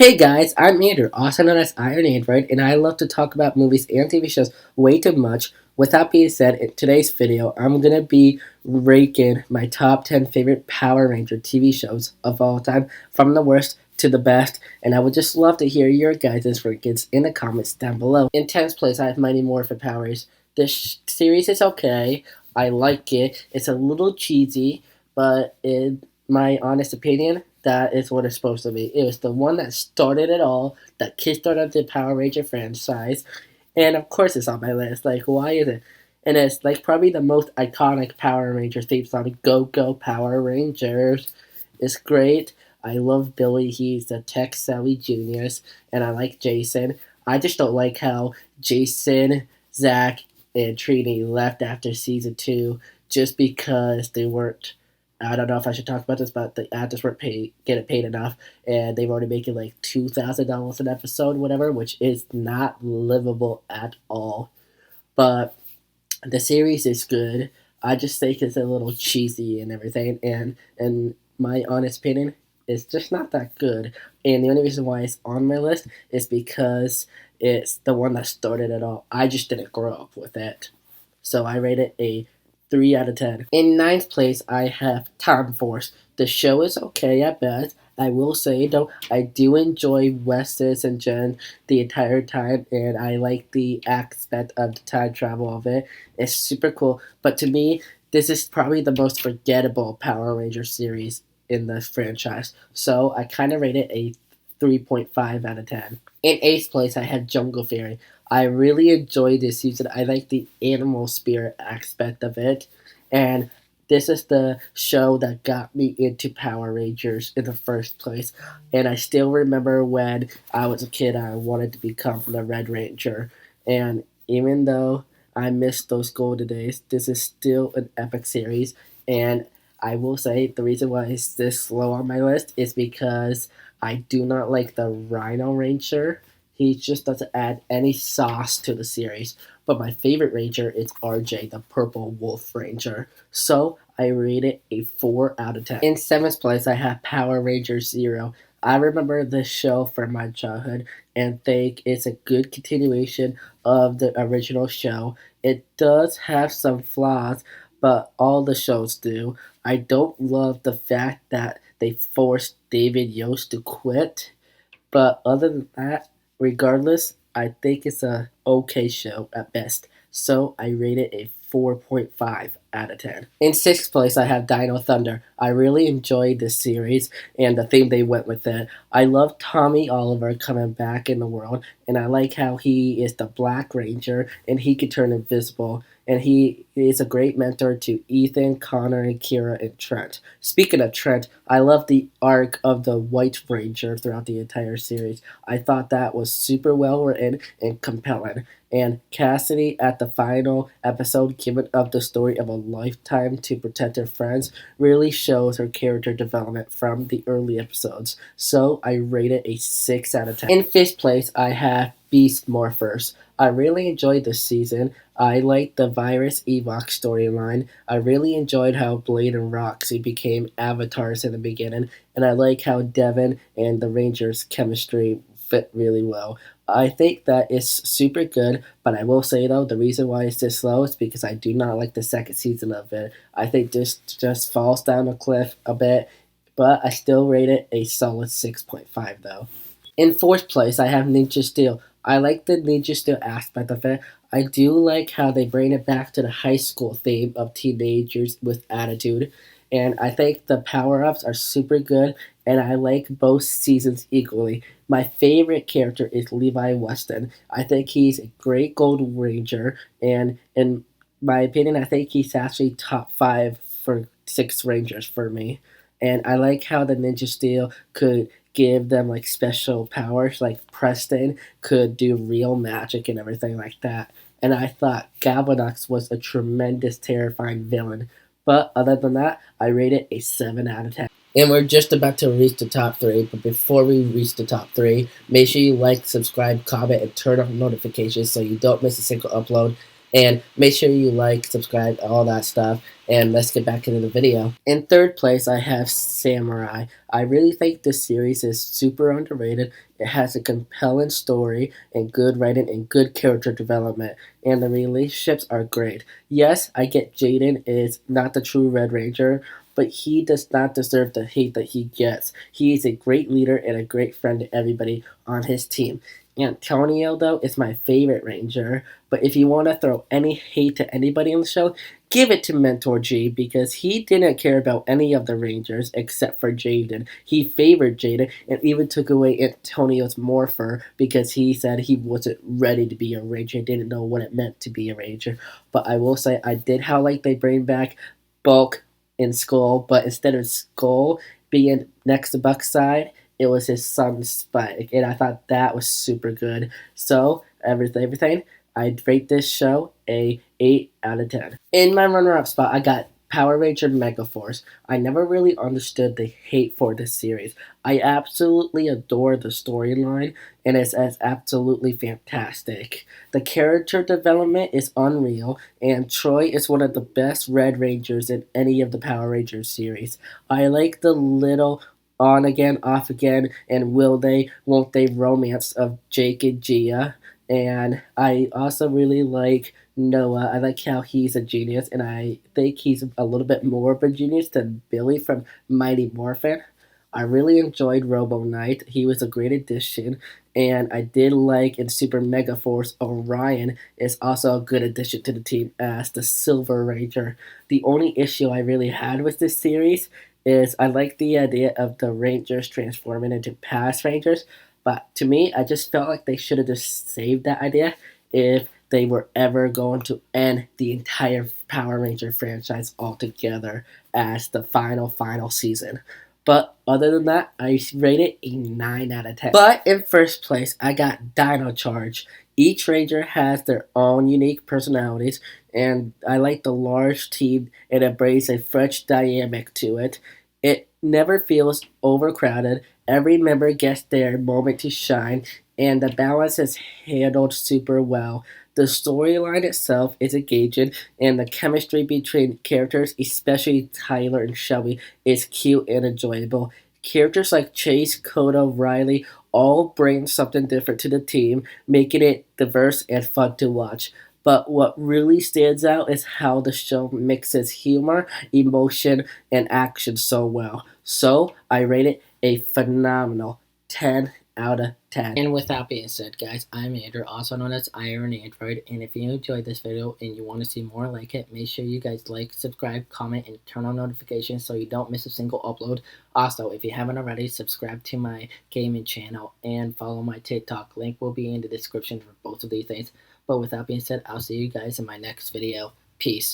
Hey guys, I'm Andrew, also known as Iron Android, and I love to talk about movies and TV shows way too much. With that being said, in today's video, I'm gonna be ranking my top 10 favorite Power Ranger TV shows of all time, from the worst to the best, and I would just love to hear your guys' rankings in the comments down below. In 10th place, I have Mighty Morphin Power Rangers. This series is okay. I like it. It's a little cheesy, but in my honest opinion, that is what it's supposed to be. It was the one that started it all, that kickstarted the Power Ranger franchise, and of course it's on my list. Like, why is it? And it's like probably the most iconic Power Ranger theme song. Go Go Power Rangers! It's great. I love Billy. He's the tech savvy genius, and I like Jason. I just don't like how Jason, Zach, and Trini left after season 2 just because they weren't. I don't know if I should talk about this, but the actors weren't getting paid enough, and they've already making like $2,000 an episode, whatever, which is not livable at all. But the series is good. I just think it's a little cheesy and everything, and in my honest opinion, it's just not that good. And the only reason why it's on my list is because it's the one that started it all. I just didn't grow up with it, so I rate it a 3 out of 10. In ninth place, I have Time Force. The show is okay at best. I will say, though, I do enjoy Wes's and Jen the entire time, and I like the aspect of the time travel of it. It's super cool. But to me, this is probably the most forgettable Power Ranger series in the franchise. So I kind of rate it a 3.5 out of 10. In eighth place, I have Jungle Fairy. I really enjoyed this season. I like the animal spirit aspect of it. And this is the show that got me into Power Rangers in the first place. And I still remember when I was a kid, I wanted to become the Red Ranger. And even though I missed those golden days, this is still an epic series. And I will say the reason why it's this low on my list is because I do not like the Rhino Ranger. He just doesn't add any sauce to the series. But my favorite Ranger is RJ, the Purple Wolf Ranger. So I rate it a 4 out of 10. In seventh place, I have Power Rangers Zero. I remember this show from my childhood and think it's a good continuation of the original show. It does have some flaws, but all the shows do. I don't love the fact that they forced David Yost to quit, but other than that, regardless, I think it's a okay show at best. So I rate it a 4.5 out of 10. In sixth place, I have Dino Thunder. I really enjoyed this series and the theme they went with it. I love Tommy Oliver coming back in the world, and I like how he is the Black Ranger and he can turn invisible. And he is a great mentor to Ethan, Connor, and Kira, and Trent. Speaking of Trent, I love the arc of the White Ranger throughout the entire series. I thought that was super well written and compelling. And Cassidy, at the final episode, giving up the story of a lifetime to protect her friends, really shows her character development from the early episodes. So I rate it a 6 out of 10. In fifth place, I have Beast Morphers. I really enjoyed this season. I liked the Virus Ewok storyline. I really enjoyed how Blade and Roxy became avatars in the beginning, and I like how Devin and the Rangers' chemistry fit really well. I think that it's super good, but I will say though, the reason why it's this low is because I do not like the second season of it. I think this just falls down a cliff a bit, but I still rate it a solid 6.5 though. In fourth place, I have Ninja Steel. I like the Ninja Steel aspect of it. I do like how they bring it back to the high school theme of teenagers with attitude. And I think the power ups are super good, and I like both seasons equally. My favorite character is Levi Weston. I think he's a great Gold Ranger, and in my opinion, I think he's actually top 5 for 6 Rangers for me. And I like how the Ninja Steel could give them like special powers, like Preston could do real magic and everything like that. And I thought Galvanox was a tremendous, terrifying villain. But other than that, I rate it a 7 out of 10. And we're just about to reach the top 3, but before we reach the top 3, make sure you like, subscribe, comment, and turn on notifications so you don't miss a single upload. And make sure you like, subscribe, all that stuff. And let's get back into the video. In third place, I have Samurai. I really think this series is super underrated. It has a compelling story and good writing and good character development. And the relationships are great. Yes, I get Jaden is not the true Red Ranger, but he does not deserve the hate that he gets. He is a great leader and a great friend to everybody on his team. Antonio, though, is my favorite Ranger, but if you want to throw any hate to anybody on the show, give it to Mentor G because he didn't care about any of the Rangers except for Jaden. He favored Jaden and even took away Antonio's Morpher because he said he wasn't ready to be a Ranger, didn't know what it meant to be a Ranger. But I will say I did how like they bring back Bulk in Skull, but instead of Skull being next to Buck's side, it was his son Spike, and I thought that was super good. So everything, I'd rate this show a 8 out of 10. In my runner-up spot, I got Power Ranger Megaforce. I never really understood the hate for this series. I absolutely adore the storyline, and it's absolutely fantastic. The character development is unreal, and Troy is one of the best Red Rangers in any of the Power Rangers series. I like the little on again, off again, and will they, won't they romance of Jake and Gia. And I also really like Noah. I like how he's a genius, and I think he's a little bit more of a genius than Billy from Mighty Morphin. I really enjoyed Robo Knight. He was a great addition, and I did like in Super Mega Force Orion is also a good addition to the team as the Silver Ranger. The only issue I really had with this series is I like the idea of the Rangers transforming into past Rangers, but to me, I just felt like they should have just saved that idea if they were ever going to end the entire Power Ranger franchise altogether as the final season. But other than that, I rate it a 9 out of 10. But in first place, I got Dino Charge. Each Ranger has their own unique personalities, and I like the large team and it brings a fresh dynamic to it. It never feels overcrowded. Every member gets their moment to shine, and the balance is handled super well. The storyline itself is engaging, and the chemistry between characters, especially Tyler and Shelby, is cute and enjoyable. Characters like Chase, Koda, Riley all bring something different to the team, making it diverse and fun to watch. But what really stands out is how the show mixes humor, emotion, and action so well. So I rate it a phenomenal 10 out of 10. And with that being said, guys, I'm Andrew, also known as Iron Android. And if you enjoyed this video and you want to see more like it, make sure you guys like, subscribe, comment, and turn on notifications so you don't miss a single upload. Also, if you haven't already, subscribe to my gaming channel and follow my TikTok. Link will be in the description for both of these things. But with that being said, I'll see you guys in my next video. Peace.